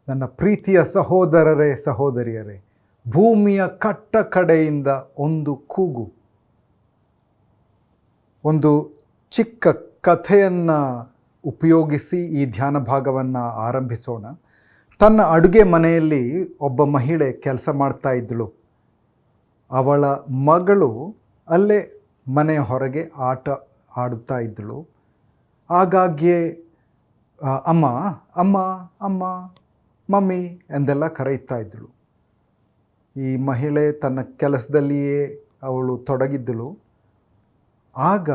ನನ್ನ ಪ್ರೀತಿಯ ಸಹೋದರರೇ ಸಹೋದರಿಯರೇ, ಭೂಮಿಯ ಕಟ್ಟ ಕಡೆಯಿಂದ ಒಂದು ಕೂಗು. ಒಂದು ಚಿಕ್ಕ ಕಥೆಯನ್ನು ಉಪಯೋಗಿಸಿ ಈ ಧ್ಯಾನ ಭಾಗವನ್ನು ಆರಂಭಿಸೋಣ. ತನ್ನ ಅಡುಗೆ ಮನೆಯಲ್ಲಿ ಒಬ್ಬ ಮಹಿಳೆ ಕೆಲಸ ಮಾಡ್ತಾ ಇದ್ದಳು. ಅವಳ ಮಗಳು ಅಲ್ಲೇ ಮನೆಯ ಹೊರಗೆ ಆಟ ಆಡುತ್ತಾ ಇದ್ದಳು. ಆಗಾಗ್ಗೆ ಅಮ್ಮ ಅಮ್ಮ ಅಮ್ಮ ಮಮ್ಮಿ ಎಂದೆಲ್ಲ ಕರೆಯುತ್ತಾ ಇದ್ದಳು. ಈ ಮಹಿಳೆ ತನ್ನ ಕೆಲಸದಲ್ಲಿಯೇ ಅವಳು ತೊಡಗಿದ್ದಳು. ಆಗ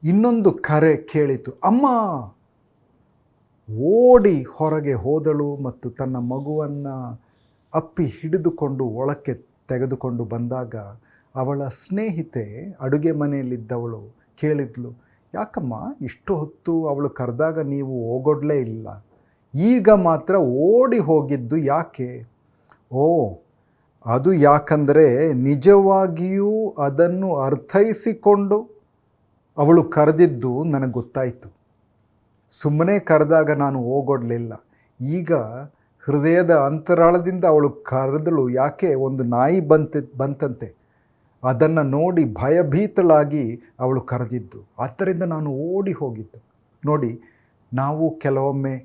ಇನ್ನೊಂದು ಕರೆ ಕೇಳಿತು. ಅಮ್ಮ! ಓಡಿ ಹೊರಗೆ ಹೋದಳು ಮತ್ತು ತನ್ನ ಮಗುವನ್ನು ಅಪ್ಪಿ ಹಿಡಿದುಕೊಂಡು ಒಳಕ್ಕೆ ತೆಗೆದುಕೊಂಡು ಬಂದಾಗ ಅವಳ ಸ್ನೇಹಿತೆ ಅಡುಗೆ ಮನೆಯಲ್ಲಿದ್ದವಳು ಕೇಳಿದ್ಲು, ಯಾಕಮ್ಮ ಇಷ್ಟು ಹೊತ್ತು ಅವಳು ಕರೆದಾಗ ನೀವು ಹೋಗೋಡ್ಲೇ ಇಲ್ಲ, ಈಗ ಮಾತ್ರ ಓಡಿ ಹೋಗಿದ್ದು ಯಾಕೆ? ಓ, ಅದು ಯಾಕಂದರೆ ನಿಜವಾಗಿಯೂ ಅದನ್ನು ಅರ್ಥೈಸಿಕೊಂಡು ಅವಳು ಕರೆದಿದ್ದು ನನಗೆ ಗೊತ್ತಾಯಿತು. ಸುಮ್ಮನೆ ಕರೆದಾಗ ನಾನು ಹೋಗೋಡ್ಲಿಲ್ಲ. ಈಗ ಹೃದಯದ ಅಂತರಾಳದಿಂದ ಅವಳು ಕರೆದಳು. ಯಾಕೆ? ಒಂದು ನಾಯಿ ಬಂತಂತೆ, ಅದನ್ನು ನೋಡಿ ಭಯಭೀತಳಾಗಿ ಅವಳು ಕರೆದಿದ್ದು. ಆದ್ದರಿಂದ ನಾನು ಓಡಿ ಹೋಗಿದ್ದು. ನೋಡಿ, ನಾವು ಕೆಲವೊಮ್ಮೆ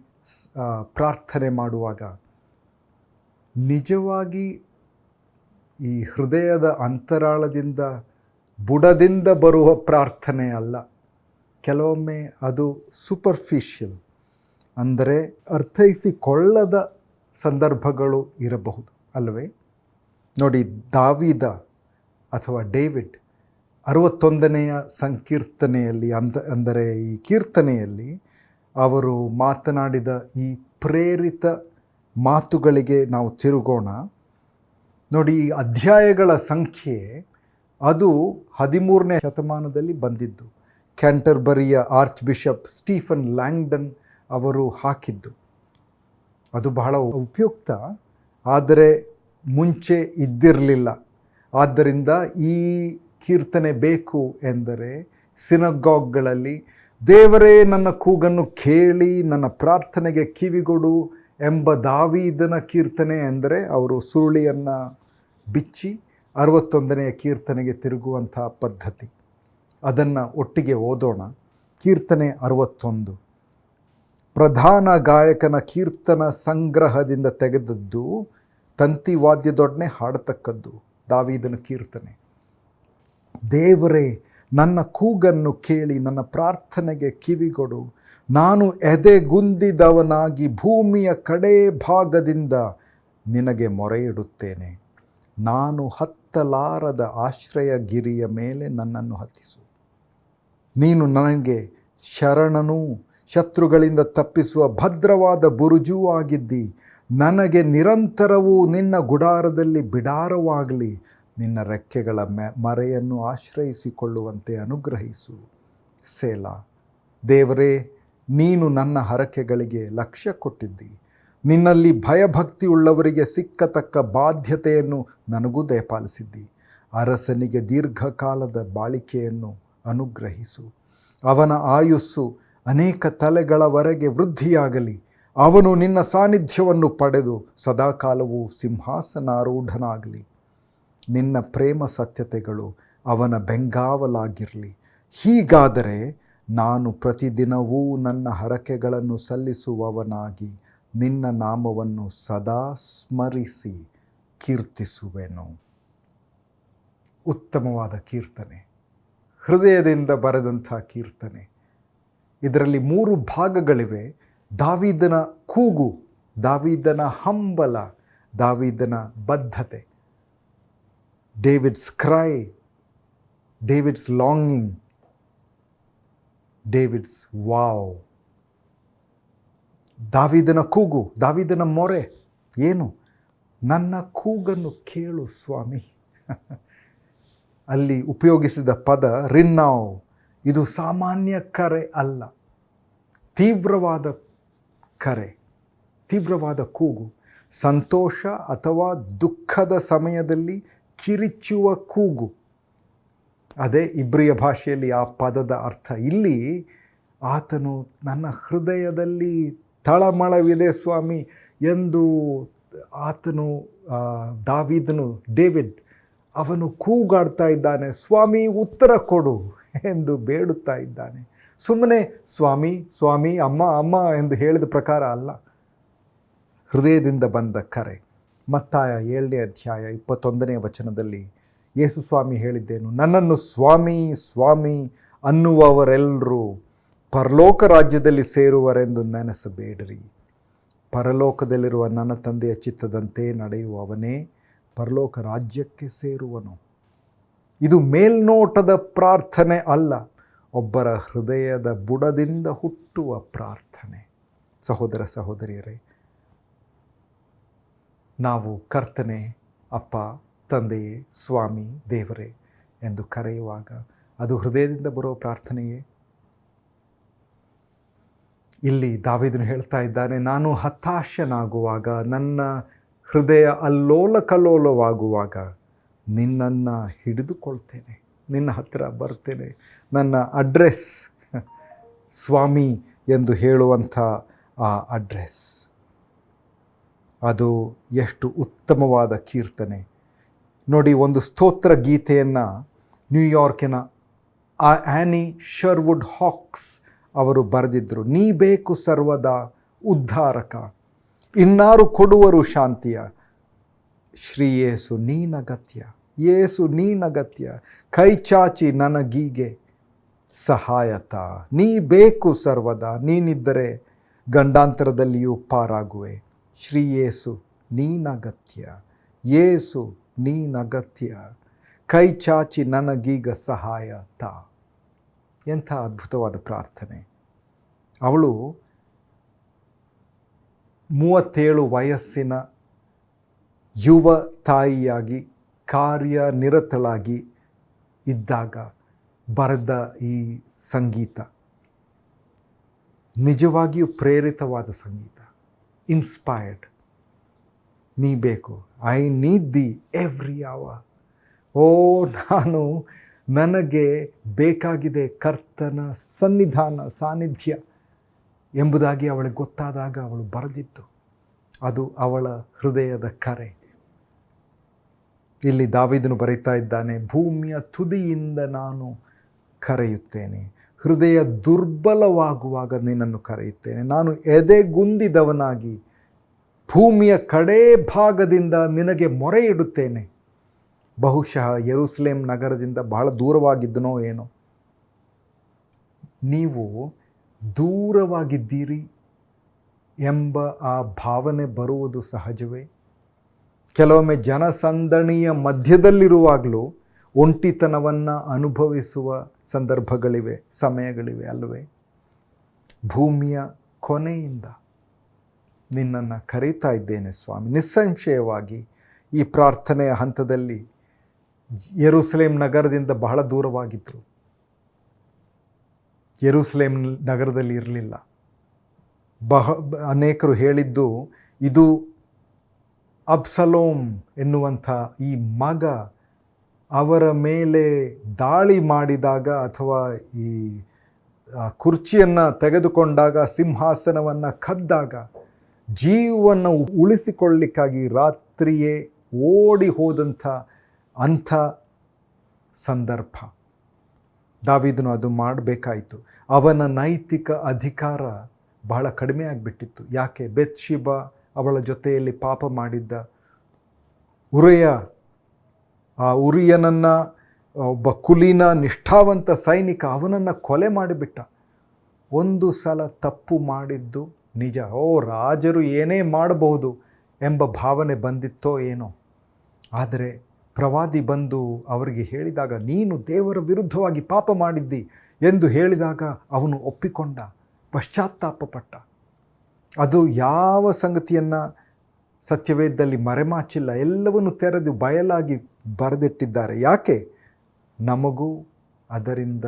ಪ್ರಾರ್ಥನೆ ಮಾಡುವಾಗ ನಿಜವಾಗಿ ಈ ಹೃದಯದ ಅಂತರಾಳದಿಂದ ಬುಡದಿಂದ ಬರುವ ಪ್ರಾರ್ಥನೆ ಅಲ್ಲ. ಕೆಲವೊಮ್ಮೆ ಅದು ಸೂಪರ್ಫಿಷಿಯಲ್, ಅಂದರೆ ಅರ್ಥೈಸಿಕೊಳ್ಳದ ಸಂದರ್ಭಗಳು ಇರಬಹುದು ಅಲ್ಲವೇ? ನೋಡಿ, ದಾವೀದ ಅಥವಾ ಡೇವಿಡ್ 61ನೆಯ ಸಂಕೀರ್ತನೆಯಲ್ಲಿ ಅಂದರೆ ಈ ಕೀರ್ತನೆಯಲ್ಲಿ ಅವರು ಮಾತನಾಡಿದ ಈ ಪ್ರೇರಿತ ಮಾತುಗಳಿಗೆ ನಾವು ತಿರುಗೋಣ. ನೋಡಿ, ಈ ಅಧ್ಯಾಯಗಳ ಸಂಖ್ಯೆ ಅದು 13ನೇ ಶತಮಾನದಲ್ಲಿ ಬಂದಿದ್ದು. ಕ್ಯಾಂಟರ್ಬರಿಯ ಆರ್ಚ್ ಬಿಷಪ್ ಸ್ಟೀಫನ್ ಲ್ಯಾಂಗ್ಡನ್ ಅವರು ಹಾಕಿದ್ದು. ಅದು ಬಹಳ ಉಪಯುಕ್ತ, ಆದರೆ ಮುಂಚೆ ಇದ್ದಿರಲಿಲ್ಲ. ಆದ್ದರಿಂದ ಈ ಕೀರ್ತನೆ ಬೇಕು ಎಂದರೆ ಸಿನಗಾಗ್ಗಳಲ್ಲಿ ದೇವರೇ ನನ್ನ ಕೂಗನ್ನು ಕೇಳಿ ನನ್ನ ಪ್ರಾರ್ಥನೆಗೆ ಕಿವಿಗೊಡು ಎಂಬ ದಾವೀದನ ಕೀರ್ತನೆ ಎಂದರೆ ಅವರು ಸುರುಳಿಯನ್ನು ಬಿಚ್ಚಿ 61ನೆಯ ಕೀರ್ತನೆಗೆ ತಿರುಗುವಂಥ ಪದ್ಧತಿ. ಅದನ್ನು ಒಟ್ಟಿಗೆ ಓದೋಣ. ಕೀರ್ತನೆ 61 ಪ್ರಧಾನ ಗಾಯಕನ ಕೀರ್ತನ ಸಂಗ್ರಹದಿಂದ ತೆಗೆದದ್ದು, ತಂತಿ ವಾದ್ಯದೊಡನೆ ಹಾಡತಕ್ಕದ್ದು. ದಾವೀದನ ಕೀರ್ತನೆ. ದೇವರೇ ನನ್ನ ಕೂಗನ್ನು ಕೇಳಿ ನನ್ನ ಪ್ರಾರ್ಥನೆಗೆ ಕಿವಿಗೊಡು. ನಾನು ಎದೆಗುಂದಿದವನಾಗಿ ಭೂಮಿಯ ಕಡೇ ಭಾಗದಿಂದ ನಿನಗೆ ಮೊರೆಯಿಡುತ್ತೇನೆ. ನಾನು ಹತ್ತಲಾರದ ಆಶ್ರಯಗಿರಿಯ ಮೇಲೆ ನನ್ನನ್ನು ಹತ್ತಿಸು. ನೀನು ನನಗೆ ಶರಣನೂ ಶತ್ರುಗಳಿಂದ ತಪ್ಪಿಸುವ ಭದ್ರವಾದ ಬುರುಜೂ ಆಗಿದ್ದಿ. ನನಗೆ ನಿರಂತರವೂ ನಿನ್ನ ಗುಡಾರದಲ್ಲಿ ಬಿಡಾರವಾಗಲಿ. ನಿನ್ನ ರೆಕ್ಕೆಗಳ ಮರೆಯನ್ನು ಆಶ್ರಯಿಸಿಕೊಳ್ಳುವಂತೆ ಅನುಗ್ರಹಿಸು. ಸೇಲಾ. ದೇವರೇ, ನೀನು ನನ್ನ ಹರಕೆಗಳಿಗೆ ಲಕ್ಷ್ಯ ಕೊಟ್ಟಿದ್ದಿ. ನಿನ್ನಲ್ಲಿ ಭಯಭಕ್ತಿಯುಳ್ಳವರಿಗೆ ಸಿಕ್ಕತಕ್ಕ ಬಾಧ್ಯತೆಯನ್ನು ನನಗೂ ದಯಪಾಲಿಸಿದ್ದಿ. ಅರಸನಿಗೆ ದೀರ್ಘಕಾಲದ ಬಾಳಿಕೆಯನ್ನು ಅನುಗ್ರಹಿಸು. ಅವನ ಆಯುಸ್ಸು ಅನೇಕ ತಲೆಗಳವರೆಗೆ ವೃದ್ಧಿಯಾಗಲಿ. ಅವನು ನಿನ್ನ ಸಾನ್ನಿಧ್ಯವನ್ನು ಪಡೆದು ಸದಾಕಾಲವೂ ಸಿಂಹಾಸನಾರೂಢನಾಗಲಿ. ನಿನ್ನ ಪ್ರೇಮ ಸತ್ಯತೆಗಳು ಅವನ ಬೆಂಗಾವಲಾಗಿರಲಿ. ಹೀಗಾದರೆ ನಾನು ಪ್ರತಿದಿನವೂ ನನ್ನ ಹರಕೆಗಳನ್ನು ಸಲ್ಲಿಸುವವನಾಗಿ ನಿನ್ನ ನಾಮವನ್ನು ಸದಾ ಸ್ಮರಿಸಿ ಕೀರ್ತಿಸುವೆನು. ಉತ್ತಮವಾದ ಕೀರ್ತನೆ, ಹೃದಯದಿಂದ ಬರೆದಂಥ ಕೀರ್ತನೆ. ಇದರಲ್ಲಿ 3 ಭಾಗಗಳಿವೆ. ದಾವೀದನ ಕೂಗು, ದಾವೀದನ ಹಂಬಲ, ದಾವೀದನ ಬದ್ಧತೆ. Davids CRY, Davids longing, Davids wow. ದಾವೀದನ ಕೂಗು, ದಾವೀದನ ಮೊರೆ ಏನು? ನನ್ನ ಕೂಗನ್ನು ಕೇಳು ಸ್ವಾಮಿ. ಅಲ್ಲಿ ಉಪಯೋಗಿಸಿದ ಪದ ರಿನ್ನಾವ್. ಇದು ಸಾಮಾನ್ಯ ಕರೆ ಅಲ್ಲ, ತೀವ್ರವಾದ ಕರೆ, ತೀವ್ರವಾದ ಕೂಗು. ಸಂತೋಷ ಅಥವಾ ದುಃಖದ ಸಮಯದಲ್ಲಿ ಕಿರಿಚುವ ಕೂಗು. ಅದೇ ಇಬ್ರಿಯ ಭಾಷೆಯಲ್ಲಿ ಆ ಪದದ ಅರ್ಥ. ಇಲ್ಲಿ ಆತನು ನನ್ನ ಹೃದಯದಲ್ಲಿ ತಳಮಳವಿದೆ ಸ್ವಾಮಿ, ಎಂದು ಆತನು ಡೇವಿಡ್ ಅವನು ಕೂಗಾಡ್ತಾ ಇದ್ದಾನೆ, ಸ್ವಾಮಿ ಉತ್ತರ ಕೊಡು ಎಂದು ಬೇಡುತ್ತಾ ಇದ್ದಾನೆ. ಸುಮ್ಮನೆ ಸ್ವಾಮಿ ಸ್ವಾಮಿ ಅಮ್ಮ ಅಮ್ಮ ಎಂದು ಹೇಳಿದ ಪ್ರಕಾರ ಅಲ್ಲ, ಹೃದಯದಿಂದ ಬಂದ ಕರೆ. ಮತ್ತಾಯ 7ನೇ ಅಧ್ಯಾಯ 21ನೇ ವಚನದಲ್ಲಿ ಯೇಸು ಸ್ವಾಮಿ ಹೇಳಿದ್ದೇನು, ನನ್ನನ್ನು ಸ್ವಾಮಿ ಸ್ವಾಮಿ ಅನ್ನುವವರೆಲ್ಲರೂ ಪರಲೋಕ ರಾಜ್ಯದಲ್ಲಿ ಸೇರುವರೆಂದು ನೆನೆಸಬೇಡಿರಿ. ಪರಲೋಕದಲ್ಲಿರುವ ನನ್ನ ತಂದೆಯ ಚಿತ್ತದಂತೆ ನಡೆಯುವವನೇ ಪರಲೋಕ ರಾಜ್ಯಕ್ಕೆ ಸೇರುವನು. ಇದು ಮೇಲ್ನೋಟದ ಪ್ರಾರ್ಥನೆ ಅಲ್ಲ, ಒಬ್ಬರ ಹೃದಯದ ಬುಡದಿಂದ ಹುಟ್ಟುವ ಪ್ರಾರ್ಥನೆ. ಸಹೋದರ ಸಹೋದರಿಯರೇ, ನಾವು ಕರ್ತನೆ, ಅಪ್ಪ, ತಂದೆಯೇ, ಸ್ವಾಮಿ, ದೇವರೇ ಎಂದು ಕರೆಯುವಾಗ ಅದು ಹೃದಯದಿಂದ ಬರೋ ಪ್ರಾರ್ಥನೆಯೇ? ಇಲ್ಲಿ ದಾವೀದನು ಹೇಳ್ತಾ ಇದ್ದಾನೆ, ನಾನು ಹತಾಶನಾಗುವಾಗ, ನನ್ನ ಹೃದಯ ಅಲ್ಲೋಲ ಕಲ್ಲೋಲವಾಗುವಾಗ ನಿನ್ನನ್ನು ಹಿಡಿದುಕೊಳ್ತೇನೆ, ನಿನ್ನ ಹತ್ತಿರ ಬರ್ತೇನೆ. ನನ್ನ ಅಡ್ರೆಸ್ ಸ್ವಾಮಿ ಎಂದು ಹೇಳುವಂಥ ಆ ಅಡ್ರೆಸ್, ಅದು ಎಷ್ಟು ಉತ್ತಮವಾದ ಕೀರ್ತನೆ ನೋಡಿ. ಒಂದು ಸ್ತೋತ್ರ ಗೀತೆಯನ್ನು ನ್ಯೂಯಾರ್ಕಿನ ಆ್ಯನಿ ಶರ್ವುಡ್ ಹಾಕ್ಸ್ ಅವರು ಬರೆದಿದ್ದರು. ನೀ ಬೇಕು ಸರ್ವದಾ ಉದ್ಧಾರಕ, ಇನ್ನಾರು ಕೊಡುವರು ಶಾಂತಿಯ, ಶ್ರೀ ಯೇಸು ನೀನಗತ್ಯ, ಯೇಸು ನೀನಗತ್ಯ, ಕೈ ಚಾಚಿ ನನಗೀಗೆ ಸಹಾಯತ. ನೀ ಬೇಕು ಸರ್ವದಾ, ನೀನಿದ್ದರೆ ಗಂಡಾಂತರದಲ್ಲಿಯೂ ಪಾರಾಗುವೆ. ಶ್ರೀ ಯೇಸು ನೀನಗತ್ಯ, ಯೇಸು ನೀನಗತ್ಯ, ಕೈ ಚಾಚಿ ನನಗೀಗ ಸಹಾಯತ. ಎಂಥ ಅದ್ಭುತವಾದ ಪ್ರಾರ್ಥನೆ. ಅವಳು 37 ವಯಸ್ಸಿನ ಯುವ ತಾಯಿಯಾಗಿ ಕಾರ್ಯನಿರತಳಾಗಿ ಇದ್ದಾಗ ಬರೆದ ಈ ಸಂಗೀತ ನಿಜವಾಗಿಯೂ ಪ್ರೇರಿತವಾದ ಸಂಗೀತ, ಇನ್ಸ್ಪೈರ್ಡ್. ನೀ ಬೇಕು, I need thee every hour. ನನಗೆ ಬೇಕಾಗಿದೆ ಕರ್ತನ ಸನ್ನಿಧಾನ, ಸಾನ್ನಿಧ್ಯ ಎಂಬುದಾಗಿ ಅವಳಿಗೆ ಗೊತ್ತಾದಾಗ ಅವಳು ಬರೆದಿತ್ತು. ಅದು ಅವಳ ಹೃದಯದ ಕರೆ. ಇಲ್ಲಿ ದಾವೀದನು ಬರೀತಾ ಇದ್ದಾನೆ, ಭೂಮಿಯ ತುದಿಯಿಂದ ನಾನು ಕರೆಯುತ್ತೇನೆ, ಹೃದಯ ದುರ್ಬಲವಾಗುವಾಗ ನಿನ್ನನ್ನು ಕರೆಯುತ್ತೇನೆ. ನಾನು ಎದೆಗುಂದಿದವನಾಗಿ ಭೂಮಿಯ ಕಡೇ ಭಾಗದಿಂದ ನಿನಗೆ ಮೊರೆ ಇಡುತ್ತೇನೆ. ಬಹುಶಃ ಯೆರೂಸಲೇಮ್ ನಗರದಿಂದ ಬಹಳ ದೂರವಾಗಿದ್ದನೋ ಏನೋ. ನೀವು ದೂರವಾಗಿದ್ದೀರಿ ಎಂಬ ಆ ಭಾವನೆ ಬರುವುದು ಸಹಜವೇ. ಕೆಲವೊಮ್ಮೆ ಜನಸಂದಣಿಯ ಮಧ್ಯದಲ್ಲಿರುವಾಗಲೂ ಒಂಟಿತನವನ್ನು ಅನುಭವಿಸುವ ಸಂದರ್ಭಗಳಿವೆ, ಸಮಯಗಳಿವೆ ಅಲ್ಲವೇ? ಭೂಮಿಯ ಕೊನೆಯಿಂದ ನಿನ್ನನ್ನು ಕರೀತಾ ಇದ್ದೇನೆ ಸ್ವಾಮಿ. ನಿಸ್ಸಂಶಯವಾಗಿ ಈ ಪ್ರಾರ್ಥನೆಯ ಹಂತದಲ್ಲಿ ಯೆರೂಸಲೇಮ್ ನಗರದಿಂದ ಬಹಳ ದೂರವಾಗಿದ್ದರು. ಯೆರೂಸಲೇಮ್ ನಗರದಲ್ಲಿ ಇರಲಿಲ್ಲ. ಅನೇಕರು ಹೇಳಿದ್ದು, ಇದು ಅಬ್ಸಲೋಮ್ ಎನ್ನುವಂಥ ಈ ಮಗ ಅವರ ಮೇಲೆ ದಾಳಿ ಮಾಡಿದಾಗ ಅಥವಾ ಈ ಕುರ್ಚಿಯನ್ನು ತೆಗೆದುಕೊಂಡಾಗ, ಸಿಂಹಾಸನವನ್ನು ಕದ್ದಾಗ ಜೀವವನ್ನು ಉಳಿಸಿಕೊಳ್ಳಿಕ್ಕಾಗಿ ರಾತ್ರಿಯೇ ಓಡಿ ಹೋದಂಥ ಅಂಥ ಸಂದರ್ಭ. ದಾವೀದನು ಅದು ಮಾಡಬೇಕಾಯಿತು. ಅವನ ನೈತಿಕ ಅಧಿಕಾರ ಬಹಳ ಕಡಿಮೆ ಆಗಿಬಿಟ್ಟಿತ್ತು. ಯಾಕೆ? ಬೆತ್ಷೆಬ ಅವಳ ಜೊತೆಯಲ್ಲಿ ಪಾಪ ಮಾಡಿದ್ದ ಉರಿಯನನ್ನು, ಒಬ್ಬ ಕುಲೀನ ನಿಷ್ಠಾವಂತ ಸೈನಿಕ, ಅವನನ್ನು ಕೊಲೆ ಮಾಡಿಬಿಟ್ಟ. ಒಂದು ಸಲ ತಪ್ಪು ಮಾಡಿದ್ದು ನಿಜ. ರಾಜರು ಏನೇ ಮಾಡಬಹುದು ಎಂಬ ಭಾವನೆ ಬಂದಿತ್ತೋ ಏನೋ. ಆದರೆ ಪ್ರವಾದಿ ಬಂದು ಅವರಿಗೆ ಹೇಳಿದಾಗ, ನೀನು ದೇವರ ವಿರುದ್ಧವಾಗಿ ಪಾಪ ಮಾಡಿದ್ದಿ ಎಂದು ಹೇಳಿದಾಗ ಅವನು ಒಪ್ಪಿಕೊಂಡ, ಪಶ್ಚಾತ್ತಾಪಪಟ್ಟ. ಅದು ಯಾವ ಸಂಗತಿಯನ್ನು ಸತ್ಯವೇದದಲ್ಲಿ ಮರೆಮಾಚಿಲ್ಲ, ಎಲ್ಲವನ್ನು ತೆರೆದು ಬಯಲಾಗಿ ಬರೆದಿಟ್ಟಿದ್ದಾರೆ. ಯಾಕೆ? ನಮಗೂ ಅದರಿಂದ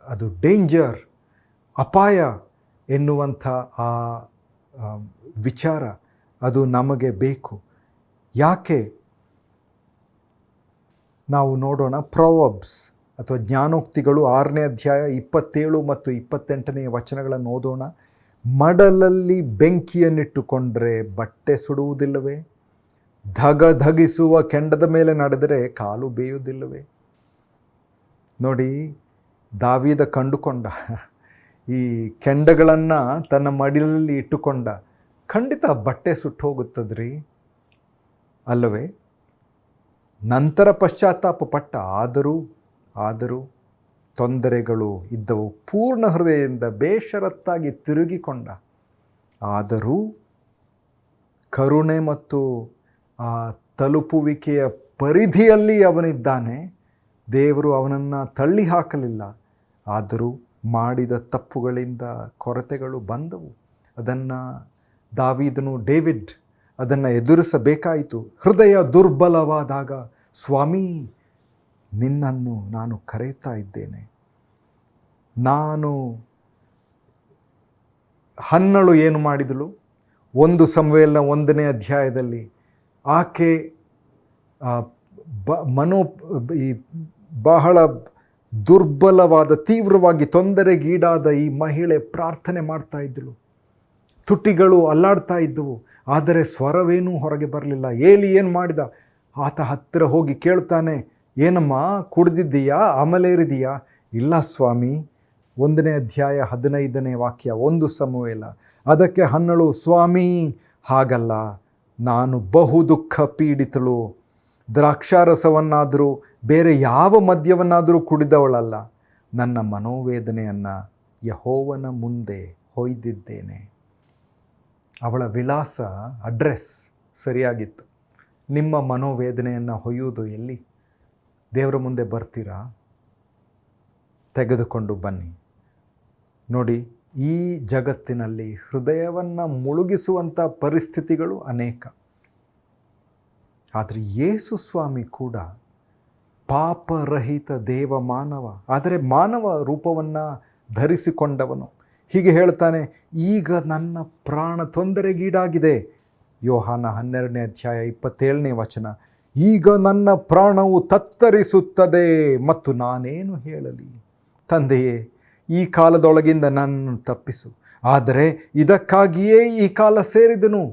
ಅದು ಡೇಂಜರ್, ಅಪಾಯ ಎನ್ನುವಂಥ ಆ ವಿಚಾರ ಅದು ನಮಗೆ ಬೇಕು. ಯಾಕೆ? ನಾವು ನೋಡೋಣ, ಪ್ರೊವರ್ಬ್ಸ್ ಅಥವಾ ಜ್ಞಾನೋಕ್ತಿಗಳು 6ನೇ ಅಧ್ಯಾಯ 27 ಮತ್ತು 28ನೇ ವಚನಗಳನ್ನು ಓದೋಣ. ಮಡಲಲ್ಲಿ ಬೆಂಕಿಯನ್ನಿಟ್ಟುಕೊಂಡ್ರೆ ಬಟ್ಟೆ ಸುಡುವುದಿಲ್ಲವೇ? ಧಗಿಸುವ ಕೆಂಡದ ಮೇಲೆ ನಡೆದರೆ ಕಾಲು ಬೇಯುವುದಿಲ್ಲವೇ? ನೋಡಿ, ದಾವೀದ ಕಂಡುಕೊಂಡ ಈ ಕೆಂಡಗಳನ್ನು ತನ್ನ ಮಡಿಲಲ್ಲಿ ಇಟ್ಟುಕೊಂಡ. ಖಂಡಿತ ಬಟ್ಟೆ ಸುಟ್ಟು ಹೋಗುತ್ತದ್ರಿ ಅಲ್ಲವೇ? ನಂತರ ಪಶ್ಚಾತ್ತಾಪ ಪಟ್ಟ. ಆದರೂ ತೊಂದರೆಗಳು ಇದ್ದವು. ಪೂರ್ಣ ಹೃದಯದಿಂದ ಬೇಷರತ್ತಾಗಿ ತಿರುಗಿಕೊಂಡ. ಆದರೂ ಕರುಣೆ ಮತ್ತು ಆ ತಲುಪುವಿಕೆಯ ಪರಿಧಿಯಲ್ಲಿ ಅವನಿದ್ದಾನೆ. ದೇವರು ಅವನನ್ನು ತಳ್ಳಿ ಹಾಕಲಿಲ್ಲ. ಆದರೂ ಮಾಡಿದ ತಪ್ಪುಗಳಿಂದ ಕೊರತೆಗಳು ಬಂದವು. ಅದನ್ನು ಡೇವಿಡ್ ಅದನ್ನು ಎದುರಿಸಬೇಕಾಯಿತು. ಹೃದಯ ದುರ್ಬಲವಾದಾಗ, ಸ್ವಾಮಿ ನಿನ್ನನ್ನು ನಾನು ಕರೆಯುತ್ತಾ ಇದ್ದೇನೆ. ಹನ್ನಳು ಏನು ಮಾಡಿದಳು? 1 ಸಮುವೇಲನ 1ನೇ ಅಧ್ಯಾಯದಲ್ಲಿ ಆಕೆ ಬಹಳ ದುರ್ಬಲವಾದ, ತೀವ್ರವಾಗಿ ತೊಂದರೆಗೀಡಾದ ಈ ಮಹಿಳೆ ಪ್ರಾರ್ಥನೆ ಮಾಡ್ತಾ ಇದ್ದಳು. ತುಟಿಗಳು ಅಲ್ಲಾಡ್ತಾ ಇದ್ದವು, ಆದರೆ ಸ್ವರವೇನೂ ಹೊರಗೆ ಬರಲಿಲ್ಲ. ಏಲಿ ಏನು ಮಾಡಿದ? ಆತ ಹತ್ತಿರ ಹೋಗಿ ಕೇಳ್ತಾನೆ, ಏನಮ್ಮ ಕುಡ್ದಿದ್ದೀಯಾ, ಅಮಲೇರಿದೀಯಾ? ಇಲ್ಲ ಸ್ವಾಮಿ. 1ನೇ ಅಧ್ಯಾಯ 15ನೇ ವಾಕ್ಯ, 1 ಸಮುವೇಲ. ಅದಕ್ಕೆ ಹನ್ನಳು, ಸ್ವಾಮಿ ಹಾಗಲ್ಲ, ನಾನು ಬಹು ದುಃಖ ಪೀಡಿತಳು. ದ್ರಾಕ್ಷಾರಸವನ್ನಾದರೂ ಬೇರೆ ಯಾವ ಮದ್ಯವನ್ನಾದರೂ ಕುಡಿದವಳಲ್ಲ. ನನ್ನ ಮನೋವೇದನೆಯನ್ನು ಯೆಹೋವನ ಮುಂದೆ ಹೊಯ್ದಿದ್ದೇನೆ. ಅವಳ ವಿಳಾಸ, ಅಡ್ರೆಸ್ ಸರಿಯಾಗಿತ್ತು. ನಿಮ್ಮ ಮನೋವೇದನೆಯನ್ನು ಹೊಯ್ಯುವುದು ಎಲ್ಲಿ? ದೇವರ ಮುಂದೆ ಬರ್ತೀರಾ? ತೆಗೆದುಕೊಂಡು ಬನ್ನಿ. ನೋಡಿ, ಈ ಜಗತ್ತಿನಲ್ಲಿ ಹೃದಯವನ್ನು ಮುಳುಗಿಸುವಂಥ ಪರಿಸ್ಥಿತಿಗಳು ಅನೇಕ. ಆದರೆ ಯೇಸು ಸ್ವಾಮಿ ಕೂಡ ಪಾಪರಹಿತ ದೇವ ಮಾನವ, ಆದರೆ ಮಾನವ ರೂಪವನ್ನು ಧರಿಸಿಕೊಂಡವನು. ಹೀಗೆ ಹೇಳ್ತಾನೆ, ಈಗ ನನ್ನ ಪ್ರಾಣ ತೊಂದರೆಗೀಡಾಗಿದೆ. ಯೋಹಾನ 12ನೇ ಅಧ್ಯಾಯ 27ನೇ ವಚನ. ಈಗ ನನ್ನ ಪ್ರಾಣವು ತತ್ತರಿಸುತ್ತದೆ ಮತ್ತು ನಾನೇನು ಹೇಳಲಿ? ತಂದೆಯೇ, ಈ ಕಾಲದೊಳಗಿಂದ ನನ್ನನ್ನು ತಪ್ಪಿಸು. ಆದರೆ ಇದಕ್ಕಾಗಿಯೇ ಈ ಕಾಲ ಸೇರಿದನು.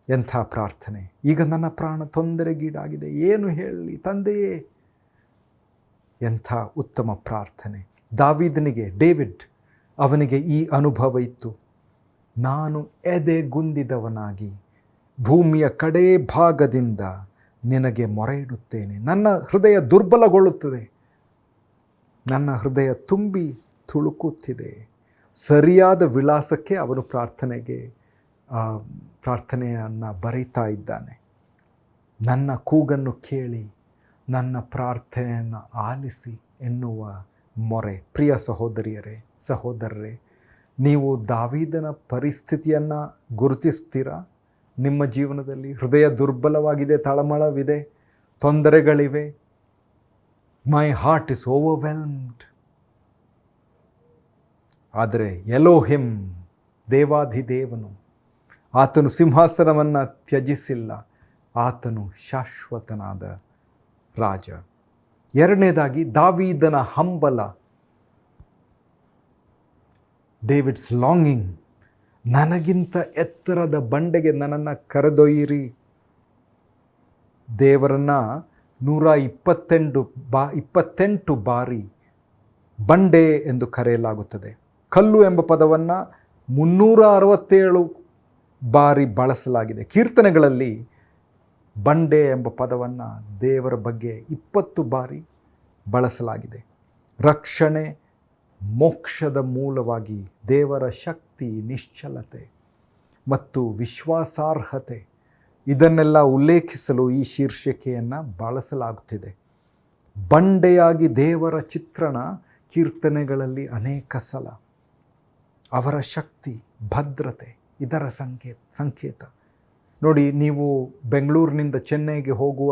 ಎಂಥ ಪ್ರಾರ್ಥನೆ! ಈಗ ನನ್ನ ಪ್ರಾಣ ತೊಂದರೆಗೀಡಾಗಿದೆ, ಏನು ಹೇಳಲಿ ತಂದೆಯೇ? ಎಂಥ ಉತ್ತಮ ಪ್ರಾರ್ಥನೆ! ಡೇವಿಡ್ ಅವನಿಗೆ ಈ ಅನುಭವ ಇತ್ತು. ನಾನು ಎದೆಗುಂದಿದವನಾಗಿ ಭೂಮಿಯ ಕಡೇ ಭಾಗದಿಂದ ನಿನಗೆ ಮೊರೆ ಇಡುತ್ತೇನೆ. ನನ್ನ ಹೃದಯ ದುರ್ಬಲಗೊಳ್ಳುತ್ತದೆ, ನನ್ನ ಹೃದಯ ತುಂಬಿ ತುಳುಕುತ್ತಿದೆ. ಸರಿಯಾದ ವಿಳಾಸಕ್ಕೆ ಅವನು ಪ್ರಾರ್ಥನೆಯನ್ನು ಬರೀತಾ ಇದ್ದಾನೆ. ನನ್ನ ಕೂಗನ್ನು ಕೇಳಿ ನನ್ನ ಪ್ರಾರ್ಥನೆಯನ್ನು ಆಲಿಸಿ ಎನ್ನುವ ಮೊರೆ. ಪ್ರಿಯ ಸಹೋದರರೇ, ನೀವು ದಾವೀದನ ಪರಿಸ್ಥಿತಿಯನ್ನು ಗುರುತಿಸ್ತೀರಾ? ನಿಮ್ಮ ಜೀವನದಲ್ಲಿ ಹೃದಯ ದುರ್ಬಲವಾಗಿದೆ, ತಳಮಳವಿದೆ, ತೊಂದರೆಗಳಿವೆ. My heart is overwhelmed. ಆದರೆ ಎಲೋಹಿಮ್, ದೇವಾಧಿದೇವನು, ಆತನು ಸಿಂಹಾಸನವನ್ನು ತ್ಯಜಿಸಿಲ್ಲ. ಆತನು ಶಾಶ್ವತನಾದ ರಾಜ. ಎರಡನೇದಾಗಿ ದಾವೀದನ ಹಂಬಲ, ಡೇವಿಡ್ಸ್ ಲಾಂಗಿಂಗ್. ನನಗಿಂತ ಎತ್ತರದ ಬಂಡೆಗೆ ನನ್ನನ್ನು ಕರೆದೊಯ್ಯಿರಿ. ದೇವರನ್ನು 128 ಬಾರಿ ಬಂಡೆ ಎಂದು ಕರೆಯಲಾಗುತ್ತದೆ. ಕಲ್ಲು ಎಂಬ ಪದವನ್ನು 367 ಬಾರಿ ಬಳಸಲಾಗಿದೆ. ಕೀರ್ತನೆಗಳಲ್ಲಿ ಬಂಡೆ ಎಂಬ ಪದವನ್ನು ದೇವರ ಬಗ್ಗೆ 20 ಬಾರಿ ಬಳಸಲಾಗಿದೆ. ರಕ್ಷಣೆ, ಮೋಕ್ಷದ ಮೂಲವಾಗಿ ದೇವರ ಶಕ್ತಿ, ನಿಶ್ಚಲತೆ ಮತ್ತು ವಿಶ್ವಾಸಾರ್ಹತೆ, ಇದನ್ನೆಲ್ಲ ಉಲ್ಲೇಖಿಸಲು ಈ ಶೀರ್ಷಿಕೆಯನ್ನು ಬಳಸಲಾಗುತ್ತಿದೆ. ಬಂಡೆಯಾಗಿ ದೇವರ ಚಿತ್ರಣ ಕೀರ್ತನೆಗಳಲ್ಲಿ ಅನೇಕ ಸಲ. ಅವರ ಶಕ್ತಿ, ಭದ್ರತೆ ಇದರ ಸಂಕೇತ. ನೋಡಿ, ನೀವು ಬೆಂಗಳೂರಿನಿಂದ ಚೆನ್ನೈಗೆ ಹೋಗುವ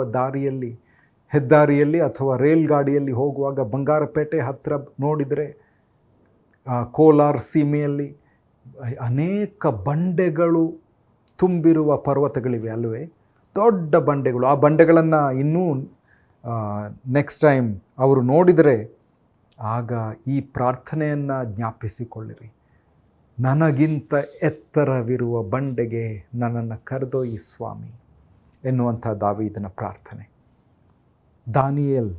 ಹೆದ್ದಾರಿಯಲ್ಲಿ ಅಥವಾ ರೈಲ್ ಗಾಡಿಯಲ್ಲಿ ಹೋಗುವಾಗ ಬಂಗಾರಪೇಟೆ ಹತ್ತಿರ ನೋಡಿದರೆ, ಕೋಲಾರ ಸೀಮೆಯಲ್ಲಿ ಅನೇಕ ಬಂಡೆಗಳು ತುಂಬಿರುವ ಪರ್ವತಗಳಿವೆ ಅಲ್ಲವೇ? ದೊಡ್ಡ ಬಂಡೆಗಳು. ಆ ಬಂಡೆಗಳನ್ನು ಇನ್ನೂ ನೆಕ್ಸ್ಟ್ ಟೈಮ್ ಅವರು ನೋಡಿದರೆ ಆಗ ಈ ಪ್ರಾರ್ಥನೆಯನ್ನು ಜ್ಞಾಪಿಸಿಕೊಳ್ಳಿರಿ. ನನಗಿಂತ ಎತ್ತರವಿರುವ ಬಂಡೆಗೆ ನನ್ನನ್ನು ಕರೆದೊಯ್ಯಿ ಸ್ವಾಮಿ ಎನ್ನುವಂಥ ದಾವೀದನ ಪ್ರಾರ್ಥನೆ. ಡ್ಯಾನಿಯಲ್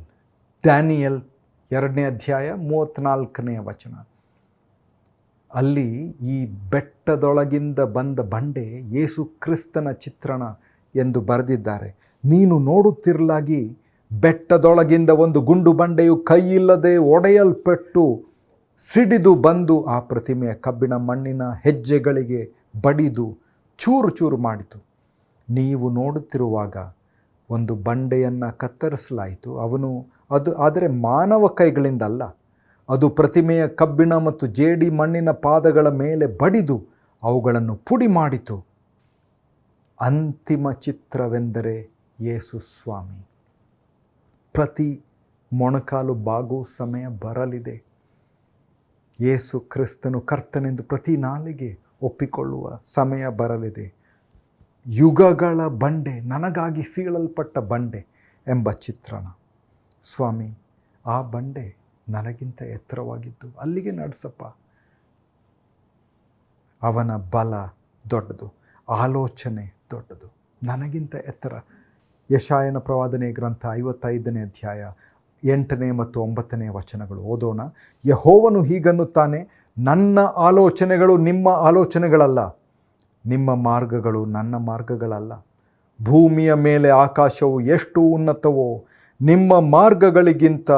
2ನೇ ಅಧ್ಯಾಯ 34ನೇ ವಚನ. ಅಲ್ಲಿ ಈ ಬೆಟ್ಟದೊಳಗಿಂದ ಬಂದ ಬಂಡೆ ಯೇಸು ಕ್ರಿಸ್ತನ ಚಿತ್ರಣ ಎಂದು ಬರೆದಿದ್ದಾರೆ. ನೀನು ನೋಡುತ್ತಿರಲಾಗಿ ಬೆಟ್ಟದೊಳಗಿಂದ ಒಂದು ಗುಂಡು ಬಂಡೆಯು ಕೈಯಿಲ್ಲದೆ ಒಡೆಯಲ್ಪಟ್ಟು ಸಿಡಿದು ಬಂದು ಆ ಪ್ರತಿಮೆಯ ಕಬ್ಬಿಣ ಮಣ್ಣಿನ ಹೆಜ್ಜೆಗಳಿಗೆ ಬಡಿದು ಚೂರು ಚೂರು ಮಾಡಿತು. ನೀವು ನೋಡುತ್ತಿರುವಾಗ ಒಂದು ಬಂಡೆಯನ್ನು ಕತ್ತರಿಸಲಾಯಿತು. ಆದರೆ ಮಾನವ ಕೈಗಳಿಂದಲ್ಲ. ಅದು ಪ್ರತಿಮೆಯ ಕಬ್ಬಿಣ ಮತ್ತು ಜೇಡಿ ಮಣ್ಣಿನ ಪಾದಗಳ ಮೇಲೆ ಬಡಿದು ಅವುಗಳನ್ನು ಪುಡಿ ಮಾಡಿತು. ಅಂತಿಮ ಚಿತ್ರವೆಂದರೆ ಯೇಸು ಸ್ವಾಮಿ. ಪ್ರತಿ ಮೊಣಕಾಲು ಬಾಗುವ ಸಮಯ ಬರಲಿದೆ. ಯೇಸು ಕ್ರಿಸ್ತನು ಕರ್ತನೆಂದು ಪ್ರತಿ ನಾಲಿಗೆ ಒಪ್ಪಿಕೊಳ್ಳುವ ಸಮಯ ಬರಲಿದೆ. ಯುಗಗಳ ಬಂಡೆ, ನನಗಾಗಿ ಸೀಳಲ್ಪಟ್ಟ ಬಂಡೆ ಎಂಬ ಚಿತ್ರಣ. ಸ್ವಾಮಿ, ಆ ಬಂಡೆ ನನಗಿಂತ ಎತ್ತರವಾಗಿದ್ದು ಅಲ್ಲಿಗೆ ನಡೆಸಪ್ಪ. ಅವನ ಬಲ ದೊಡ್ಡದು, ಆಲೋಚನೆ ದೊಡ್ಡದು, ನನಗಿಂತ ಎತ್ತರ. ಯೆಶಾಯನ ಪ್ರವಾದನೆ ಗ್ರಂಥ 55ನೇ ಅಧ್ಯಾಯ 8ನೇ ಮತ್ತು 9ನೇ ವಚನಗಳು ಓದೋಣ. ಯೆಹೋವನು ಹೀಗನ್ನುತ್ತಾನೆ, ನನ್ನ ಆಲೋಚನೆಗಳು ನಿಮ್ಮ ಆಲೋಚನೆಗಳಲ್ಲ, ನಿಮ್ಮ ಮಾರ್ಗಗಳು ನನ್ನ ಮಾರ್ಗಗಳಲ್ಲ. ಭೂಮಿಯ ಮೇಲೆ ಆಕಾಶವು ಎಷ್ಟು ಉನ್ನತವೋ ನಿಮ್ಮ ಮಾರ್ಗಗಳಿಗಿಂತ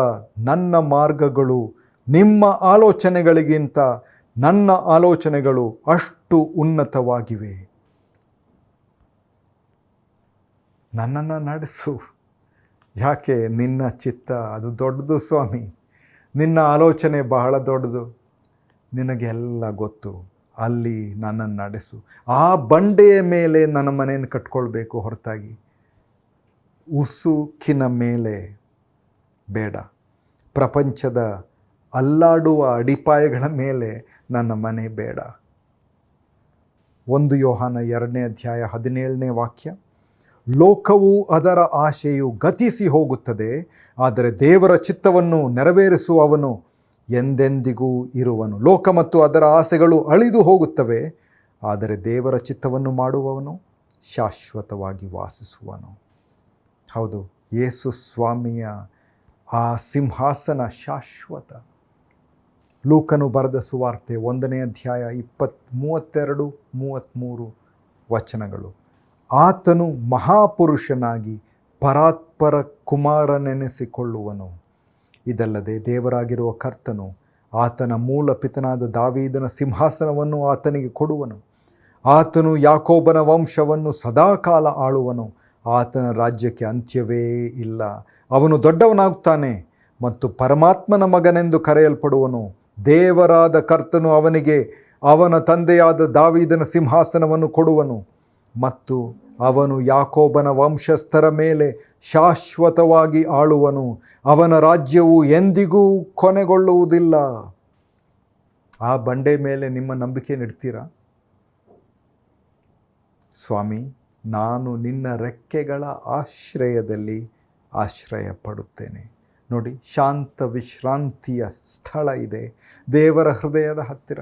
ನನ್ನ ಮಾರ್ಗಗಳು, ನಿಮ್ಮ ಆಲೋಚನೆಗಳಿಗಿಂತ ನನ್ನ ಆಲೋಚನೆಗಳು ಅಷ್ಟು ಉನ್ನತವಾಗಿವೆ. ನನ್ನನ್ನು ನಡೆಸು. ಯಾಕೆ? ನಿನ್ನ ಚಿತ್ತ ಅದು ದೊಡ್ಡದು ಸ್ವಾಮಿ. ನಿನ್ನ ಆಲೋಚನೆ ಬಹಳ ದೊಡ್ಡದು. ನಿನಗೆಲ್ಲ ಗೊತ್ತು. ಅಲ್ಲಿ ನನ್ನನ್ನು ನಡೆಸು. ಆ ಬಂಡೆಯ ಮೇಲೆ ನನ್ನ ಮನೆಯನ್ನು ಕಟ್ಕೊಳ್ಬೇಕು ಹೊರತಾಗಿ ಉಸುಕಿನ ಮೇಲೆ ಬೇಡ. ಪ್ರಪಂಚದ ಅಲ್ಲಾಡುವ ಅಡಿಪಾಯಗಳ ಮೇಲೆ ನನ್ನ ಮನೆ ಬೇಡ. 1 ಯೋಹಾನ 2ನೇ ಅಧ್ಯಾಯ 17ನೇ ವಾಕ್ಯ. ಲೋಕವು ಅದರ ಆಶೆಯು ಗತಿಸಿ ಹೋಗುತ್ತದೆ, ಆದರೆ ದೇವರ ಚಿತ್ತವನ್ನು ನೆರವೇರಿಸುವವನು ಎಂದೆಂದಿಗೂ ಇರುವನು. ಲೋಕ ಮತ್ತು ಅದರ ಆಸೆಗಳು ಅಳಿದು ಹೋಗುತ್ತವೆ, ಆದರೆ ದೇವರ ಚಿತ್ತವನ್ನು ಮಾಡುವವನು ಶಾಶ್ವತವಾಗಿ ವಾಸಿಸುವನು. ಹೌದು, ಯೇಸು ಸ್ವಾಮಿಯ ಆ ಸಿಂಹಾಸನ ಶಾಶ್ವತ. ಲೂಕನು ಬರೆದ ಸುವಾರ್ತೆ 1ನೇ ಅಧ್ಯಾಯ 32-33 ವಚನಗಳು. ಆತನು ಮಹಾಪುರುಷನಾಗಿ ಪರಾತ್ಪರ ಕುಮಾರನೆನಿಸಿಕೊಳ್ಳುವನು. ಇದಲ್ಲದೆ ದೇವರಾಗಿರುವ ಕರ್ತನು ಆತನ ಮೂಲ ಪಿತನಾದ ದಾವೀದನ ಸಿಂಹಾಸನವನ್ನು ಆತನಿಗೆ ಕೊಡುವನು. ಆತನು ಯಾಕೋಬನ ವಂಶವನ್ನು ಸದಾಕಾಲ ಆಳುವನು. ಆತನ ರಾಜ್ಯಕ್ಕೆ ಅಂತ್ಯವೇ ಇಲ್ಲ. ಅವನು ದೊಡ್ಡವನಾಗುತ್ತಾನೆ ಮತ್ತು ಪರಮಾತ್ಮನ ಮಗನೆಂದು ಕರೆಯಲ್ಪಡುವನು. ದೇವರಾದ ಕರ್ತನು ಅವನಿಗೆ ಅವನ ತಂದೆಯಾದ ದಾವೀದನ ಸಿಂಹಾಸನವನ್ನು ಕೊಡುವನು ಮತ್ತು ಅವನು ಯಾಕೋಬನ ವಂಶಸ್ಥರ ಮೇಲೆ ಶಾಶ್ವತವಾಗಿ ಆಳುವನು. ಅವನ ರಾಜ್ಯವು ಎಂದಿಗೂ ಕೊನೆಗೊಳ್ಳುವುದಿಲ್ಲ. ಆ ಬಂಡೆ ಮೇಲೆ ನಿಮ್ಮ ನಂಬಿಕೆ ಇಡ್ತೀರಾ? ಸ್ವಾಮಿ, ನಾನು ನಿನ್ನ ರೆಕ್ಕೆಗಳ ಆಶ್ರಯದಲ್ಲಿ ಆಶ್ರಯ ಪಡುತ್ತೇನೆ. ನೋಡಿ, ಶಾಂತ ವಿಶ್ರಾಂತಿಯ ಸ್ಥಳ ಇದೆ ದೇವರ ಹೃದಯದ ಹತ್ತಿರ.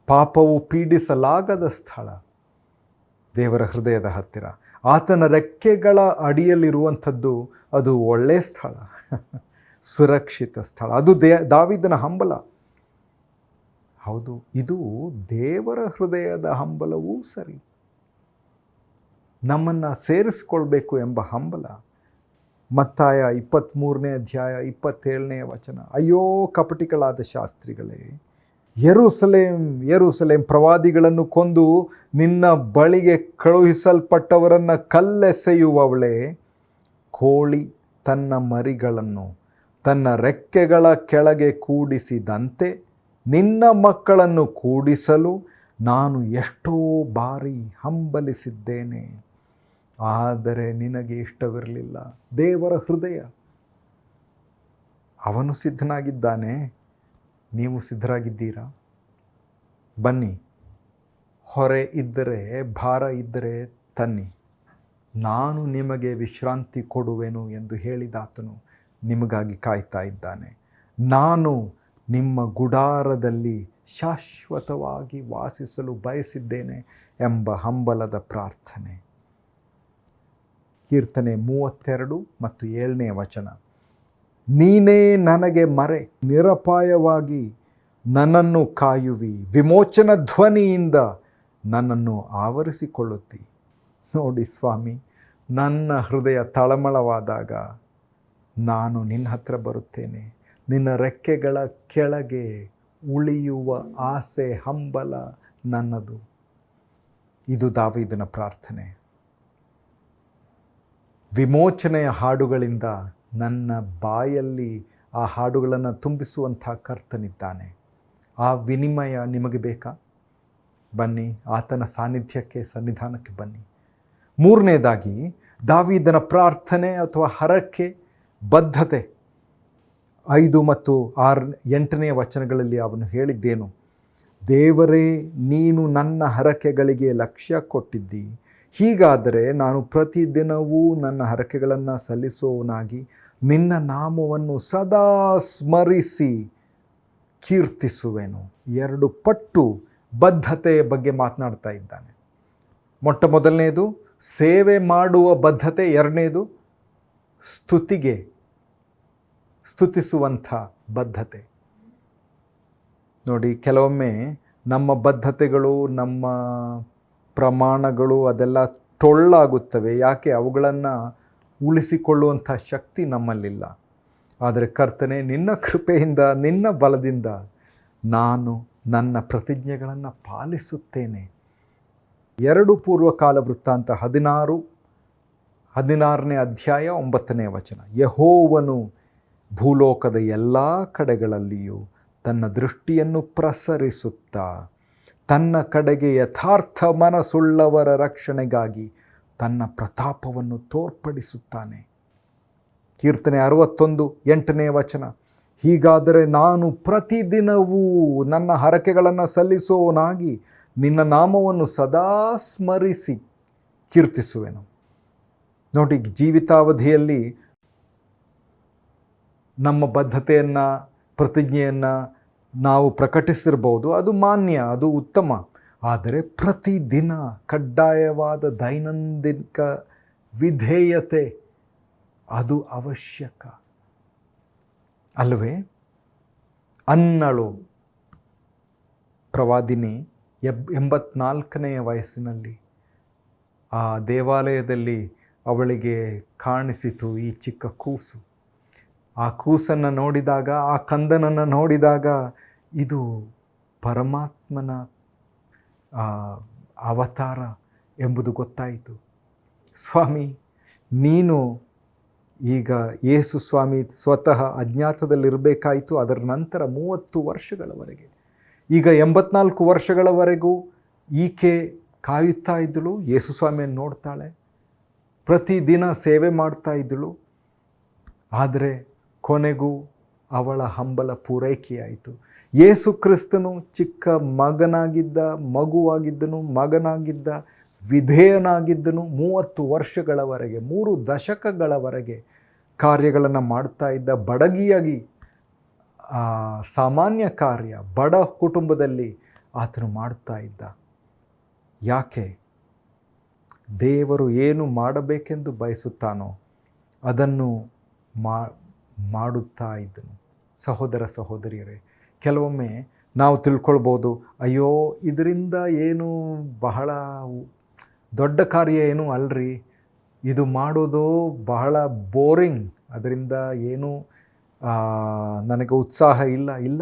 ಪಾಪವು ಪೀಡಿಸಲಾಗದ ಸ್ಥಳ ದೇವರ ಹೃದಯದ ಹತ್ತಿರ. ಆತನ ರೆಕ್ಕೆಗಳ ಅಡಿಯಲ್ಲಿರುವಂಥದ್ದು ಅದು ಒಳ್ಳೆಯ ಸ್ಥಳ, ಸುರಕ್ಷಿತ ಸ್ಥಳ. ಅದು ದಾವೀದನ ಹಂಬಲ. ಹೌದು, ಇದು ದೇವರ ಹೃದಯದ ಹಂಬಲವೂ ಸರಿ. ನಮ್ಮನ್ನು ಸೇರಿಸಿಕೊಳ್ಬೇಕು ಎಂಬ ಹಂಬಲ. ಮತ್ತಾಯ 23ನೇ ಅಧ್ಯಾಯ 27ನೇ ವಚನ. ಅಯ್ಯೋ ಕಪಟಿಗಳಾದ ಶಾಸ್ತ್ರಿಗಳೇ, ಯೆರೂಸಲೇಮ್ ಪ್ರವಾದಿಗಳನ್ನು ಕೊಂದು ನಿನ್ನ ಬಳಿಗೆ ಕಳುಹಿಸಲ್ಪಟ್ಟವರನ್ನು ಕಲ್ಲೆಸೆಯುವವಳೇ, ಕೋಳಿ ತನ್ನ ಮರಿಗಳನ್ನು ತನ್ನ ರೆಕ್ಕೆಗಳ ಕೆಳಗೆ ಕೂಡಿಸಿದಂತೆ ನಿನ್ನ ಮಕ್ಕಳನ್ನು ಕೂಡಿಸಲು ನಾನು ಎಷ್ಟೋ ಬಾರಿ ಹಂಬಲಿಸಿದ್ದೇನೆ, ಆದರೆ ನಿನಗೆ ಇಷ್ಟವಿರಲಿಲ್ಲ. ದೇವರ ಹೃದಯ. ಅವನು ಸಿದ್ಧನಾಗಿದ್ದಾನೆ, ನೀವು ಸಿದ್ಧರಾಗಿದ್ದೀರಾ? ಬನ್ನಿ, ಹೊರೆ ಇದ್ದರೆ, ಭಾರ ಇದ್ದರೆ ತನ್ನಿ, ನಾನು ನಿಮಗೆ ವಿಶ್ರಾಂತಿ ಕೊಡುವೆನು ಎಂದು ಹೇಳಿದಾತನು ನಿಮಗಾಗಿ ಕಾಯ್ತಾ ಇದ್ದಾನೆ. ನಾನು ನಿಮ್ಮ ಗುಡಾರದಲ್ಲಿ ಶಾಶ್ವತವಾಗಿ ವಾಸಿಸಲು ಬಯಸಿದ್ದೇನೆ ಎಂಬ ಹಂಬಲದ ಪ್ರಾರ್ಥನೆ. ಕೀರ್ತನೆ 32 ಮತ್ತು 7ನೇ ವಚನ. ನೀನೇ ನನಗೆ ಮರೆ, ನಿರಪಾಯವಾಗಿ ನನ್ನನ್ನು ಕಾಯುವಿ, ವಿಮೋಚನ ಧ್ವನಿಯಿಂದ ನನ್ನನ್ನು ಆವರಿಸಿಕೊಳ್ಳುತ್ತಿ. ನೋಡಿ ಸ್ವಾಮಿ, ನನ್ನ ಹೃದಯ ತಳಮಳವಾದಾಗ ನಾನು ನಿನ್ನ ಹತ್ರ ಬರುತ್ತೇನೆ. ನಿನ್ನ ರೆಕ್ಕೆಗಳ ಕೆಳಗೆ ಉಳಿಯುವ ಆಸೆ, ಹಂಬಲ ನನ್ನದು. ಇದು ದಾವೀದನ ಪ್ರಾರ್ಥನೆ. ವಿಮೋಚನೆಯ ಹಾಡುಗಳಿಂದ ನನ್ನ ಬಾಯಲ್ಲಿ ಆ ಹಾಡುಗಳನ್ನು ತುಂಬಿಸುವಂಥ ಕರ್ತನಿದ್ದಾನೆ. ಆ ವಿನಿಮಯ ನಿಮಗೆ ಬೇಕಾ? ಬನ್ನಿ, ಆತನ ಸನ್ನಿಧಾನಕ್ಕೆ ಬನ್ನಿ. 3ನೇದಾಗಿ, ದಾವೀದನ ಪ್ರಾರ್ಥನೆ ಅಥವಾ ಹರಕೆ, ಬದ್ಧತೆ. 5 ಮತ್ತು 8ನೇ ವಚನಗಳಲ್ಲಿ ಅವನು ಹೇಳಿದ್ದೇನು? ದೇವರೇ, ನೀನು ನನ್ನ ಹರಕೆಗಳಿಗೆ ಲಕ್ಷ್ಯ ಕೊಟ್ಟಿದ್ದಿ. ಹೀಗಾದರೆ ನಾನು ಪ್ರತಿದಿನವೂ ನನ್ನ ಹರಕೆಗಳನ್ನು ಸಲ್ಲಿಸುವವನಾಗಿ ನಿನ್ನ ನಾಮವನ್ನು ಸದಾ ಸ್ಮರಿಸಿ ಕೀರ್ತಿಸುವೆನು. 2 ಪಟ್ಟು ಬದ್ಧತೆಯ ಬಗ್ಗೆ ಮಾತನಾಡ್ತಾ ಇದ್ದಾನೆ. ಮೊದಲನೇದು ಸೇವೆ ಮಾಡುವ ಬದ್ಧತೆ, 2ನೇದು ಸ್ತುತಿಸುವಂಥ ಬದ್ಧತೆ. ನೋಡಿ, ಕೆಲವೊಮ್ಮೆ ನಮ್ಮ ಬದ್ಧತೆಗಳು, ನಮ್ಮ ಪ್ರಮಾಣಗಳು ಅದೆಲ್ಲ ಟೊಳ್ಳಾಗುತ್ತವೆ. ಯಾಕೆ? ಅವುಗಳನ್ನು ಉಳಿಸಿಕೊಳ್ಳುವಂಥ ಶಕ್ತಿ ನಮ್ಮಲ್ಲಿಲ್ಲ. ಆದರೆ ಕರ್ತನೆ, ನಿನ್ನ ಕೃಪೆಯಿಂದ, ನಿನ್ನ ಬಲದಿಂದ ನಾನು ನನ್ನ ಪ್ರತಿಜ್ಞೆಗಳನ್ನು ಪಾಲಿಸುತ್ತೇನೆ. 2 ಪೂರ್ವಕಾಲ ವೃತ್ತಾಂತ 16ನೇ ಅಧ್ಯಾಯ 9ನೇ ವಚನ. ಯೆಹೋವನು ಭೂಲೋಕದ ಎಲ್ಲ ಕಡೆಗಳಲ್ಲಿಯೂ ತನ್ನ ದೃಷ್ಟಿಯನ್ನು ಪ್ರಸರಿಸುತ್ತಾ ತನ್ನ ಕಡೆಗೆ ಯಥಾರ್ಥ ಮನಸ್ಸುಳ್ಳವರ ರಕ್ಷಣೆಗಾಗಿ ತನ್ನ ಪ್ರತಾಪವನ್ನು ತೋರ್ಪಡಿಸುತ್ತಾನೆ. ಕೀರ್ತನೆ 61 8ನೇ ವಚನ. ಹೀಗಾದರೆ ನಾನು ಪ್ರತಿದಿನವೂ ನನ್ನ ಹರಕೆಗಳನ್ನು ಸಲ್ಲಿಸುವವನಾಗಿ ನಿನ್ನ ನಾಮವನ್ನು ಸದಾ ಸ್ಮರಿಸಿ ಕೀರ್ತಿಸುವೆನು. ನೋಡಿ, ಜೀವಿತಾವಧಿಯಲ್ಲಿ ನಮ್ಮ ಬದ್ಧತೆಯನ್ನು, ಪ್ರತಿಜ್ಞೆಯನ್ನು ನಾವು ಪ್ರಕಟಿಸಿರ್ಬೋದು, ಅದು ಮಾನ್ಯ, ಅದು ಉತ್ತಮ. ಆದರೆ ಪ್ರತಿದಿನ ಕಡ್ಡಾಯವಾದ ದೈನಂದಿನ ವಿಧೇಯತೆ ಅದು ಅವಶ್ಯಕ ಅಲ್ಲವೇ? ಅನ್ನಳು ಪ್ರವಾದಿನಿ 84ನೇ ವಯಸ್ಸಿನಲ್ಲಿ ಆ ದೇವಾಲಯದಲ್ಲಿ ಅವಳಿಗೆ ಕಾಣಿಸಿತು ಈ ಚಿಕ್ಕ ಕೂಸು. ಆ ಕೂಸನ್ನು ನೋಡಿದಾಗ, ಆ ಕಂದನನ್ನು ನೋಡಿದಾಗ, ಇದು ಪರಮಾತ್ಮನ ಅವತಾರ ಎಂಬುದು ಗೊತ್ತಾಯಿತು. ಸ್ವಾಮಿ, ನೀನು ಈಗ ಯೇಸು ಸ್ವಾಮಿ ಸ್ವತಃ ಅಜ್ಞಾತದಲ್ಲಿರಬೇಕಾಯಿತು. ಅದರ ನಂತರ 30 ವರ್ಷಗಳವರೆಗೆ, ಈಗ 84 ವರ್ಷಗಳವರೆಗೂ ಈಕೆ ಕಾಯುತ್ತಾ ಇದ್ದಳು. ಯೇಸು ಸ್ವಾಮಿಯನ್ನು ನೋಡ್ತಾಳೆ, ಪ್ರತಿದಿನ ಸೇವೆ ಮಾಡ್ತಾ ಇದ್ದಳು. ಆದರೆ ಕೊನೆಗೂ ಅವಳ ಹಂಬಲ ಪೂರೈಕೆಯಾಯಿತು. ಯೇಸು ಕ್ರಿಸ್ತನು ಚಿಕ್ಕ ಮಗನಾಗಿದ್ದ, ವಿಧೇಯನಾಗಿದ್ದನು. 30 ವರ್ಷಗಳವರೆಗೆ, 3 ದಶಕಗಳವರೆಗೆ ಕಾರ್ಯಗಳನ್ನು ಮಾಡ್ತಾ ಇದ್ದ. ಬಡಗಿಯಾಗಿ, ಸಾಮಾನ್ಯ ಕಾರ್ಯ, ಬಡ ಕುಟುಂಬದಲ್ಲಿ ಆತನು ಮಾಡ್ತಾ ಇದ್ದ. ಯಾಕೆ? ದೇವರು ಏನು ಮಾಡಬೇಕೆಂದು ಬಯಸುತ್ತಾನೋ ಅದನ್ನು ಮಾಡುತ್ತಾ ಇದ್ದನು. ಸಹೋದರ ಸಹೋದರಿಯರೇ, ಕೆಲವೊಮ್ಮೆ ನಾವು ತಿಳ್ಕೊಳ್ಬೋದು, ಅಯ್ಯೋ ಇದರಿಂದ ಏನು ಬಹಳ ದೊಡ್ಡ ಕಾರ್ಯ ಏನೂ ಅಲ್ರಿ, ಇದು ಮಾಡೋದು ಬಹಳ ಬೋರಿಂಗ್, ಅದರಿಂದ ಏನೂ ನನಗೆ ಉತ್ಸಾಹ ಇಲ್ಲ.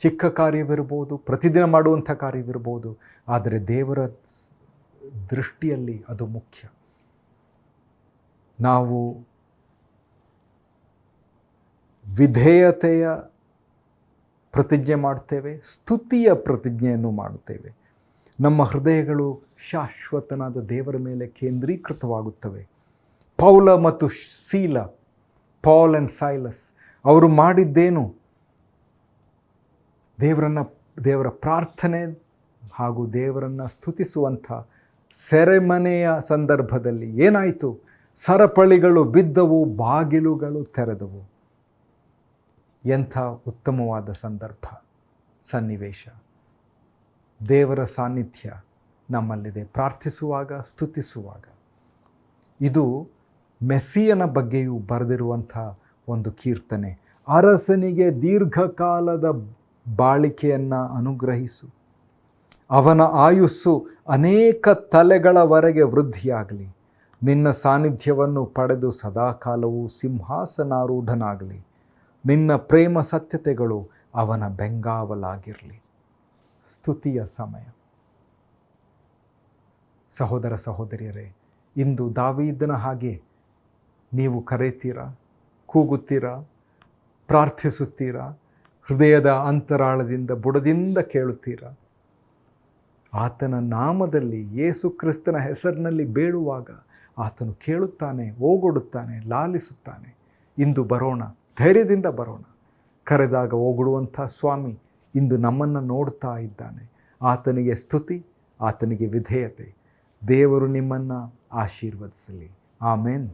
ಚಿಕ್ಕ ಕಾರ್ಯವಿರ್ಬೋದು, ಪ್ರತಿದಿನ ಮಾಡುವಂಥ ಕಾರ್ಯವಿರ್ಬೋದು, ಆದರೆ ದೇವರ ದೃಷ್ಟಿಯಲ್ಲಿ ಅದು ಮುಖ್ಯ. ನಾವು ವಿಧೇಯತೆಯ ಪ್ರತಿಜ್ಞೆ ಮಾಡ್ತೇವೆ, ಸ್ತುತಿಯ ಪ್ರತಿಜ್ಞೆಯನ್ನು ಮಾಡುತ್ತೇವೆ. ನಮ್ಮ ಹೃದಯಗಳು ಶಾಶ್ವತನಾದ ದೇವರ ಮೇಲೆ ಕೇಂದ್ರೀಕೃತವಾಗುತ್ತವೆ. ಪೌಲ ಮತ್ತು ಸೀಲ, ಪಾಲ್ ಆ್ಯಂಡ್ ಸೈಲಸ್, ಅವರು ಮಾಡಿದ್ದೇನು? ದೇವರ ಪ್ರಾರ್ಥನೆ ಹಾಗೂ ದೇವರನ್ನು ಸ್ತುತಿಸುವಂಥ ಸೆರೆಮನೆಯ ಸಂದರ್ಭದಲ್ಲಿ ಏನಾಯಿತು? ಸರಪಳಿಗಳು ಬಿದ್ದವು, ಬಾಗಿಲುಗಳು ತೆರೆದವು. ಎಂಥ ಉತ್ತಮವಾದ ಸಂದರ್ಭ, ಸನ್ನಿವೇಶ. ದೇವರ ಸಾನ್ನಿಧ್ಯ ನಮ್ಮಲ್ಲಿದೆ ಪ್ರಾರ್ಥಿಸುವಾಗ, ಸ್ತುತಿಸುವಾಗ. ಇದು ಮೆಸ್ಸಿಯನ ಬಗ್ಗೆಯೂ ಬರೆದಿರುವಂಥ ಒಂದು ಕೀರ್ತನೆ. ಅರಸನಿಗೆ ದೀರ್ಘಕಾಲದ ಬಾಳಿಕೆಯನ್ನು ಅನುಗ್ರಹಿಸು, ಅವನ ಆಯುಸ್ಸು ಅನೇಕ ತಲೆಗಳವರೆಗೆ ವೃದ್ಧಿಯಾಗಲಿ. ನಿನ್ನ ಸಾನ್ನಿಧ್ಯವನ್ನು ಪಡೆದು ಸದಾಕಾಲವೂ ಸಿಂಹಾಸನಾರೂಢನಾಗಲಿ. ನಿನ್ನ ಪ್ರೇಮ ಸತ್ಯತೆಗಳು ಅವನ ಬೆಂಗಾವಲಾಗಿರಲಿ. ಸ್ತುತಿಯ ಸಮಯ. ಸಹೋದರ ಸಹೋದರಿಯರೇ, ಇಂದು ದಾವೀದನ ಹಾಗೆ ನೀವು ಕರೆಯುತ್ತೀರಾ, ಕೂಗುತ್ತೀರಾ, ಪ್ರಾರ್ಥಿಸುತ್ತೀರಾ, ಹೃದಯದ ಅಂತರಾಳದಿಂದ ಬುಡದಿಂದ ಕೇಳುತ್ತೀರಾ? ಆತನ ನಾಮದಲ್ಲಿ, ಯೇಸು ಕ್ರಿಸ್ತನ ಹೆಸರಿನಲ್ಲಿ ಬೇಡುವಾಗ ಆತನು ಕೇಳುತ್ತಾನೆ, ಓಗೊಡುತ್ತಾನೆ, ಲಾಲಿಸುತ್ತಾನೆ. ಇಂದು ಬರೋಣ, ಧೈರ್ಯದಿಂದ ಬರೋಣ. ಕರೆದಾಗ ಓಗೊಡುವಂಥ ಸ್ವಾಮಿ ಇಂದು ನಮ್ಮನ್ನು ನೋಡ್ತಾ ಇದ್ದಾನೆ. ಆತನಿಗೆ ಸ್ತುತಿ, ಆತನಿಗೆ ವಿಧೇಯತೆ. ದೇವರು ನಿಮ್ಮನ್ನು ಆಶೀರ್ವದಿಸಲಿ. ಆಮೇನ್.